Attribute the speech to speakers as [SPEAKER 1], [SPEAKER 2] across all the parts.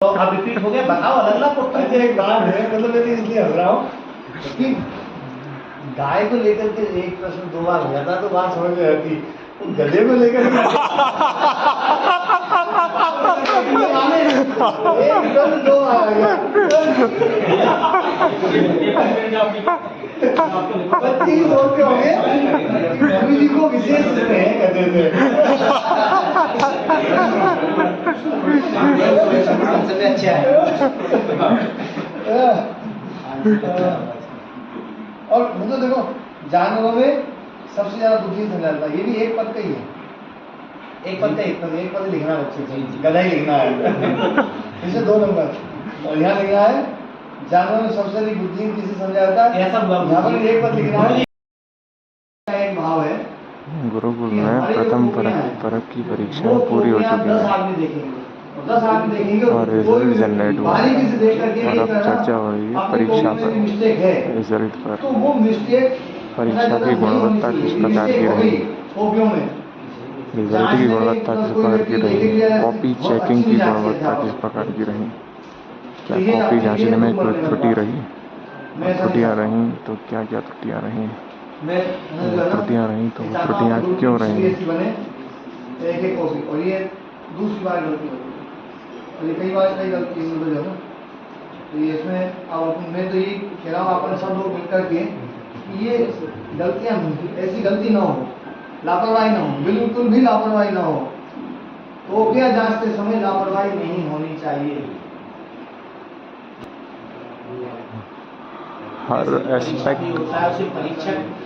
[SPEAKER 1] तो आप रिपीट हो गया, बताओ अलग अलग क्वेश्चन।
[SPEAKER 2] एक बात है, मतलब मैं इसलिए हंस रहा हूँ कि गाय को लेकर के एक प्रश्न दो बार हो जाता तो बात समझ में आती, तो गधे को लेकर के एक प्रश्न दो बार आ गया। 25 बोलते होंगे कवि जी को विशेष स्नेह कहते थे।
[SPEAKER 1] अच्छा है।
[SPEAKER 2] और मतलब देखो, जानवरों में सबसे ज्यादा बुद्धि समझाता है, ये भी एक पद का ही है। एक पद लिखना बच्चे को, गधा ही लिखना है। इसे 2 नंबर, और यहाँ लिखना है जानवरों में सबसे अधिक बुद्धि किसे समझाता है,
[SPEAKER 1] ऐसा हुआ
[SPEAKER 2] यहाँ पर एक पद लिखना है। एक भाव है,
[SPEAKER 3] गुरुकुल में प्रथम परख की परीक्षा पूरी हो चुकी है
[SPEAKER 2] 10 आदमी देखेंगे
[SPEAKER 3] और रिजल्ट जनरेट हुआ है और अब चर्चा हो रही है परीक्षा पर, रिजल्ट पर।
[SPEAKER 2] तो वो मिस्टेक
[SPEAKER 3] परीक्षा की गुणवत्ता किस प्रकार की रही, रिजल्ट की गुणवत्ता किस प्रकार की रही, कॉपी चेकिंग की गुणवत्ता किस प्रकार की रही, क्या कॉपी जांचने में कोई त्रुटि रही, त्रुटियां रहीं तो क्या क्या त्रुटियां रहीं, त्रुटियां रहीं तो त्रुटियां क्यों रहीं।
[SPEAKER 2] एक कॉपी, और ये दूसरी बार गलती होती है, और ये कई गलती हो जाए ना, तो ये इसमें अब मैं तो ये कह रहा हूँ अपन सब लोग मिलकर के कि ये गलतियां, ऐसी गलती ना हो, लापरवाही ना हो, बिल्कुल भी लापरवाही ना हो। तो क्या जांचते समय लापरवाही नहीं होनी चाहिए।
[SPEAKER 3] हर एस्पेक्ट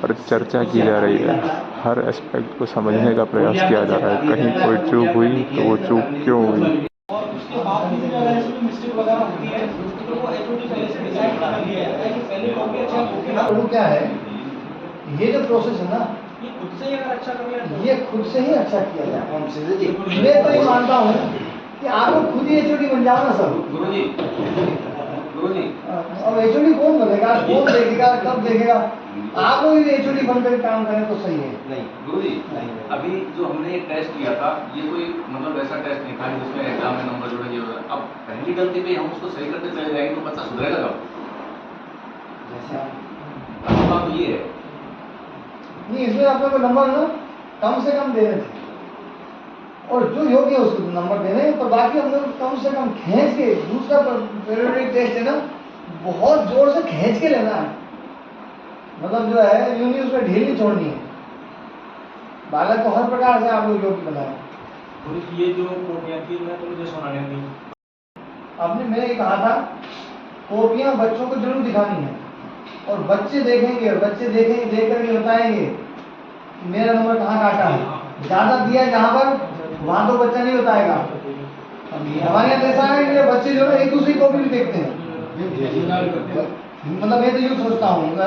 [SPEAKER 3] पर चर्चा की जा रही है, हर एस्पेक्ट को समझने का प्रयास किया जा रहा है, कहीं कोई चूक हुई तो वो चूक क्यों हुई।
[SPEAKER 4] और उसके बाद भी जो अगर इसमें मिस्टेक वगैरह होती है तो वो एचओडी पहले से डिसाइड कर लिया है कि पहले कॉपी अच्छा कॉपी।
[SPEAKER 2] वो क्या है, ये जो प्रोसेस है ना,
[SPEAKER 4] ये खुद से ही अगर अच्छा कर लिया तो
[SPEAKER 2] ये खुद से ही अच्छा किया जाए। मैं तो ये मानता हूँ कि आप लोग खुद ही एचओडी बन जाओ ना सब। गुरुजी अब एचओडी कौन बनेगा, कौन देखेगा, कब देखेगा, आप लोग एचओडी बनकर काम करें तो सही है।
[SPEAKER 5] नहीं गुरुजी, अभी जो हमने एक टेस्ट किया था, ये कोई मतलब ऐसा टेस्ट नहीं था जिसमें एग्जाम में नंबर जुड़े हुए। अब पहली गलती पे हम उसको सही करते चले जाएंगे तो बच्चा सुधरेगा कब? बात ये है
[SPEAKER 2] नहीं, इसमें आपने को नंबर ना कम से कम देने थे, और जो योग्य है उसको नंबर देने, पर बाकी हम लोग कम से कम खींच के, दूसरा पीरियोडिक टेस्ट है ना, बहुत जोर से खींच के लेना है। मतलब जो है यूं नहीं उसमें ढील नहीं छोड़नी है, बालक को हर प्रकार से आप लोग योग्य बनाए।
[SPEAKER 4] ये जो कॉपियां थी मैं तो मुझे सुनाने दी।
[SPEAKER 2] आपने मैंने ये कहा था कॉपियां बच्चों को जरूर दिखानी है, और बच्चे देखेंगे, और बच्चे देखेंगे, देख करके बताएंगे कि मेरा नंबर कहाँ काटा है। ज्यादा दिया जहाँ पर, वहां तो बच्चा नहीं बताएगा। हमारे यहाँ ऐसा है कि बच्चे जो है एक दूसरी कॉपी भी देखते हैं। मतलब मैं तो यूँ सोचता हूँ ना,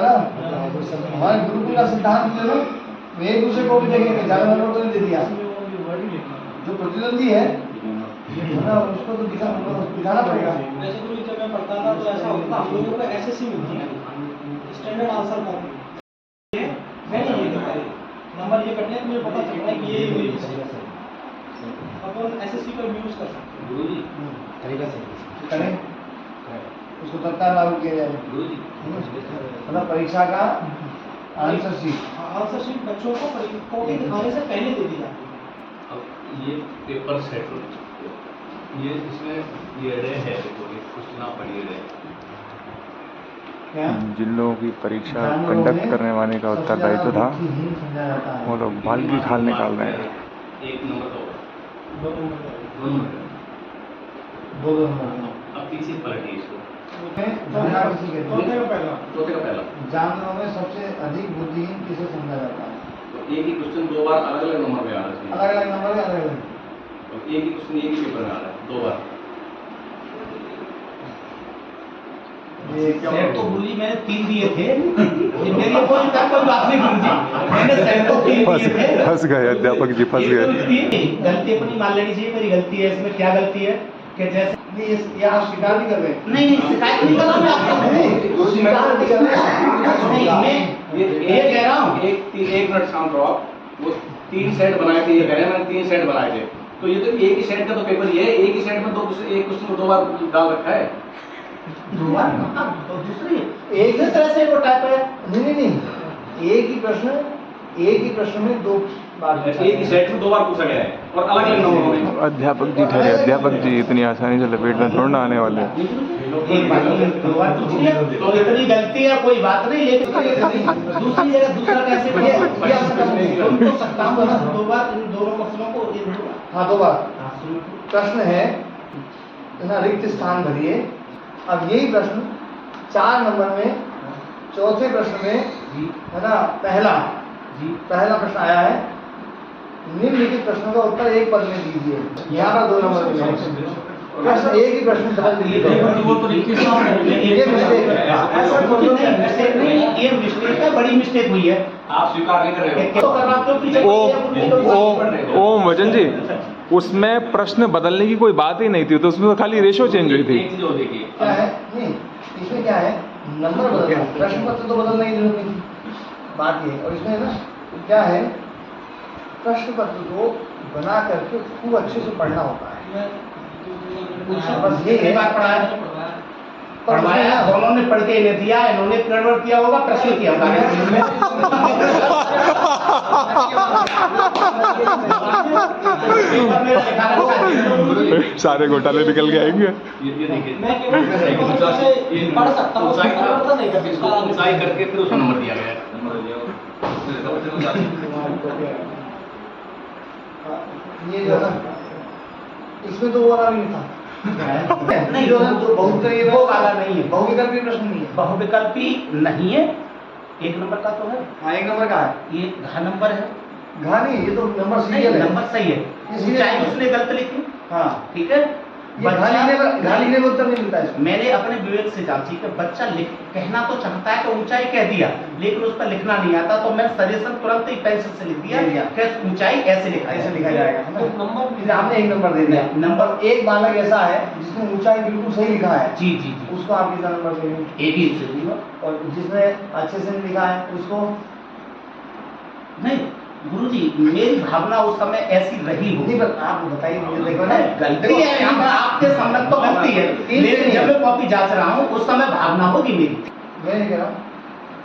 [SPEAKER 2] हमारे गुरुकुल का सिद्धांत जो है वे एक दूसरे कॉपी देखेंगे, ज्यादा नंबर तो नहीं दे दिया। जो प्रतिद्वंदी है उसको तो दिखाना पड़ेगा।
[SPEAKER 4] वैसे तो जब मैं पढ़ता था तो ऐसा होता था, हम लोगों को एसएससी मिलती है स्टैंडर्ड आंसर कॉपी, मैं नहीं ये दिखाई नंबर ये कटने तो मुझे पता चलता है कि ये हुई अपन एसएससी का यूज कर सकते हैं।
[SPEAKER 5] गुरुजी
[SPEAKER 2] तरीका से करें, उसको तत्काल लागू किया जाए।
[SPEAKER 5] गुरुजी
[SPEAKER 2] मतलब परीक्षा का आंसर शीट
[SPEAKER 4] बच्चों को कॉपी दिखाने से पहले दे दी जाती है।
[SPEAKER 5] अब ये पेपर सेट ये इसमें ये रे है, देखो ये कुछ ना पढ़िए रे।
[SPEAKER 3] जिन लोगों की परीक्षा कंडक्ट करने वाले का उत्तरदायित्व था, वो लोग बाल की खाल निकाल रहे हैं।
[SPEAKER 5] एक नंबर तो
[SPEAKER 4] दो नंबर
[SPEAKER 2] दो नंबर।
[SPEAKER 5] अब पीछे पलटिए इसको।
[SPEAKER 4] चौथे का पहला
[SPEAKER 2] जानवरों में सबसे अधिक बुद्धिहीन किसे समझा जाता है?
[SPEAKER 5] तो एक ही क्वेश्चन 2 बार अलग अलग नंबर पे आ रहा है,
[SPEAKER 2] अलग अलग नंबर है, अलग अलग।
[SPEAKER 5] तो एक ही क्वेश्चन एक ही पेपर में आ रहा है 2 बार।
[SPEAKER 1] सेट तो गुरुजी मैंने 3 दिए थे, मेरी कोई बात नहीं गुरुजी, मैंने सेट तो 3 दिए थे।
[SPEAKER 3] फंस गए अध्यापक जी, फंस गए।
[SPEAKER 1] गलती अपनी मान लेनी चाहिए, मेरी गलती है। इसमें क्या गलती है कि जैसे
[SPEAKER 2] नहीं, ये आप स्वीकार नहीं कर रहे।
[SPEAKER 1] नहीं शिकायत नहीं कर रहा मैं आपसे,
[SPEAKER 2] स्वीकार नहीं कर रहे।
[SPEAKER 1] नहीं मैं ये कह रहा हूँ।
[SPEAKER 5] एक मिनट शांत रहो आप। वो 3 सेट बनाए थे, ये कह रहे हैं मैंने 3 सेट बनाए थे, तो ये तो एक ही सेट का तो पेपर ये है, एक ही सेट में दो एक क्वेश्चन को 2 बार डाल रखा है।
[SPEAKER 1] दो बार तो दूसरी
[SPEAKER 2] एक
[SPEAKER 1] किस तरह से वो टाइप है?
[SPEAKER 2] नहीं, एक ही प्रश्न में 2 बार
[SPEAKER 5] एक ही सेट में 2 बार पूछा गया है और अलग अलग नंबरों में।
[SPEAKER 3] अध्यापक जी ठहरे, अध्यापक जी इतनी आसानी से लपेट में थोड़ा ना आने वाले हैं।
[SPEAKER 1] एक बार दो बार पूछ लिया तो इतनी गलती है कोई बात नहीं, लेकिन दूसरी जगह दूसरा कैसे तुम तो सकता हूँ ना 2 बार इन दोनों प्रश्नों को एक 2 बार।
[SPEAKER 2] हाँ 2 बार प्रश्न है ना, रिक्त स्थान भरिए। अब यही प्रश्न 4 नंबर में चौथे प्रश्न में
[SPEAKER 1] जी
[SPEAKER 2] है ना, पहला प्रश्न आया है, निम्नलिखित प्रश्नों का उत्तर एक पद में दीजिए। यहाँ पर 2 नंबर मिले प्रश्न, एक ही प्रश्न बदल दीजिए।
[SPEAKER 5] वो तो रिक्त स्थान है।
[SPEAKER 2] ये मिस्टेक है।
[SPEAKER 1] ऐसा कुछ नहीं, मिस्टेक नहीं, ये मिस्टेक है, बड़ी मिस्टेक हुई है।
[SPEAKER 5] आप स्वीकार नहीं कर रहे हो।
[SPEAKER 1] तो कर रहा हूँ पीछे
[SPEAKER 3] ओ मजन जी, उसमें प्रश्न बदलने की कोई बात ही नहीं थी, तो उसमें तो खाली रेशो चेंज हुई थी।
[SPEAKER 5] एक चीज और देखिए,
[SPEAKER 2] क्या है, नहीं इसमें क्या है, नंबर बदलना, प्रश्न पत्र तो बदलने की जरूरत नहीं थी, बात ये है। और इसमें ना क्या है, प्रश्न पत्र को बना करके खूब अच्छे से पढ़ना होता है। बस ये है,
[SPEAKER 1] बात पढ़ा है,
[SPEAKER 2] पर उसमें
[SPEAKER 1] पढ़वाया,
[SPEAKER 2] ना
[SPEAKER 1] दोनों ने पढ़ के इन्हें दिया, इन्होंने प्रवर्त किया होगा, प्रश्न किया होगा।
[SPEAKER 3] सारे घोटाले निकल के आएंगे।
[SPEAKER 5] ये देखिए,
[SPEAKER 4] मैं केवल से पढ़ सकता हूँ, परिवर्तन नहीं कर सकता।
[SPEAKER 5] ऊंचाई करके फिर उसको नंबर दिया गया है।
[SPEAKER 2] ये जो है ना, इसमें तो वो वाला भी नहीं था।
[SPEAKER 1] नहीं,
[SPEAKER 2] जो है जो बहुविकल्पी
[SPEAKER 1] वो वाला नहीं है।
[SPEAKER 2] बहुविकल्पी प्रश्न नहीं है।
[SPEAKER 1] बहुविकल्पी नहीं है, 1 नंबर का तो है,
[SPEAKER 2] हाँ 1 नंबर का है,
[SPEAKER 1] ये घ नंबर है,
[SPEAKER 2] घा नहीं, ये तो नंबर
[SPEAKER 1] नहीं
[SPEAKER 2] सीरियल है।
[SPEAKER 1] नंबर सही है,
[SPEAKER 2] इसलिए-
[SPEAKER 1] ऊंचाई उसने गलत लिखी,
[SPEAKER 2] हाँ,
[SPEAKER 1] ठीक है।
[SPEAKER 2] ये घा लिखने में उत्तर नहीं मिलता है।
[SPEAKER 1] मैंने अपने विवेक से जांची कि बच्चा कहना तो चाहता है कि ऊंचाई कह दिया, लेकिन उस पर लिखना नहीं आता, तो मैं सजेशन तुरंत ही पेंसिल से लिख दिया कि ऊंचाई ऐसे लिखा
[SPEAKER 2] ऐसे लिखा जाएगा, है ना?
[SPEAKER 4] तो नंबर
[SPEAKER 2] इसलिए हमने 1 नंबर दे दिया।
[SPEAKER 1] नंबर
[SPEAKER 2] एक बालक ऐसा है जिसने ऊंचाई बिल्कुल सही लिखा है,
[SPEAKER 1] जी जी जी,
[SPEAKER 2] उसको आप कितना नंबर देंगे?
[SPEAKER 1] एक ही से दिया।
[SPEAKER 2] और जिसने अच्छे से नहीं लिखा है उसको
[SPEAKER 1] नहीं गुरुजी, मेरी भावना उस समय ऐसी रही
[SPEAKER 2] नहीं,
[SPEAKER 1] होगी।
[SPEAKER 2] पर आप बताइए मुझे। देखो ना,
[SPEAKER 1] गलती है यहाँ पर, आपके सामने तो गलती है, लेकिन जब मैं कॉपी जांच रहा हूँ उस समय भावना होगी मेरी।
[SPEAKER 2] मैं नहीं कह रहा हूँ,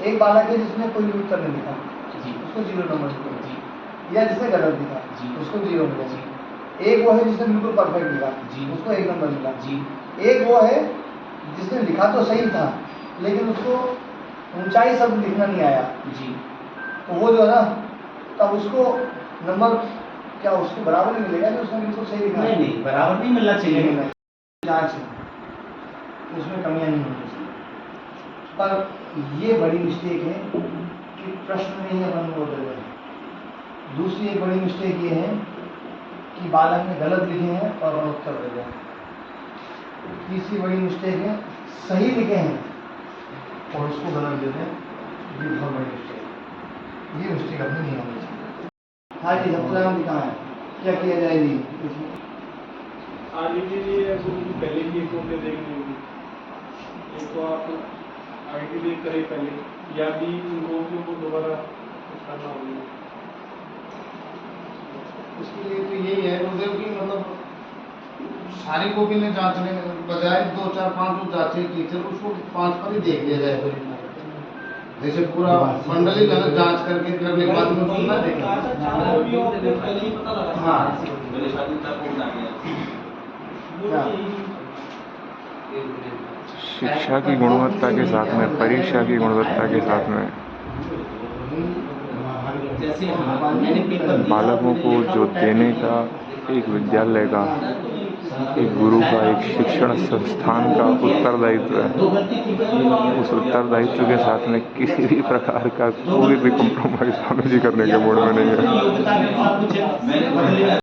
[SPEAKER 2] एक बालक है जिसने कोई भी उत्तर नहीं लिखा,
[SPEAKER 1] जी
[SPEAKER 2] उसको 0 नंबर मिलेगा,
[SPEAKER 1] जी
[SPEAKER 2] या जिसने गलत लिखा
[SPEAKER 1] जी।
[SPEAKER 2] उसको 0 मिलेगा। एक वो है जिसने बिल्कुल परफेक्ट लिखा,
[SPEAKER 1] जी।
[SPEAKER 2] उसको 1 नंबर मिला।
[SPEAKER 1] जी
[SPEAKER 2] एक वो है जिसने लिखा तो सही था, लेकिन उसको ऊंचाई शब्द लिखना नहीं आया,
[SPEAKER 1] जी।
[SPEAKER 2] तो वो जो है ना, तब उसको नंबर क्या उसको बराबर नहीं मिलेगा कि उसने बिल्कुल सही लिखा?
[SPEAKER 1] नहीं नहीं, बराबर नहीं मिलना चाहिए।
[SPEAKER 2] जांच है, उसमें कमियां नहीं होनी चाहिए। पर ये बड़ी मिस्टेक है कि प्रश्न में ही अपन वो दे रहे हैं। दूसरी एक बड़ी मिस्टेक ये है कि बालक ने गलत लिखे हैं और अपन उत्तर दे रहे हैं। तीसरी बड़ी मिस्टेक है सही लिखे हैं और उसको गलत दे रहे हैं, ये बहुत बड़ी मिस्टेक है। ये मिस्टेक अपनी नहीं होनी चाहिए। हाँ जी, सप्ताह कहाँ है, क्या किया जाए जी?
[SPEAKER 6] आगे के लिए पहले की एक कॉपी देखनी होगी, एक तो आप आगे के लिए करें पहले, या भी उन कॉपियों को दोबारा करना होगा।
[SPEAKER 7] इसके लिए तो यही है गुरुदेव की, मतलब सारी कॉपी में जांचने बजाय 2 4 5 जो जांचे टीचर, उसको 5 पर ही देख लिया जाए। जैसे पूरा बंडल ही गलत जांच करके करने के बाद में उसको ना देखें।
[SPEAKER 2] हाँ,
[SPEAKER 3] शिक्षा की गुणवत्ता के साथ में, परीक्षा की गुणवत्ता के साथ में
[SPEAKER 1] जैसे मैंने पेपर दिया,
[SPEAKER 3] बालकों को जो देने का एक विद्यालय का, एक गुरु का, एक शिक्षण संस्थान का उत्तरदायित्व है,
[SPEAKER 1] दो गलती थी,
[SPEAKER 3] उस उत्तरदायित्व के साथ में किसी भी प्रकार का कोई भी कॉम्प्रोमाइज हमें जी करने के मूड में नहीं है।
[SPEAKER 1] योग्यता के बाद कुछ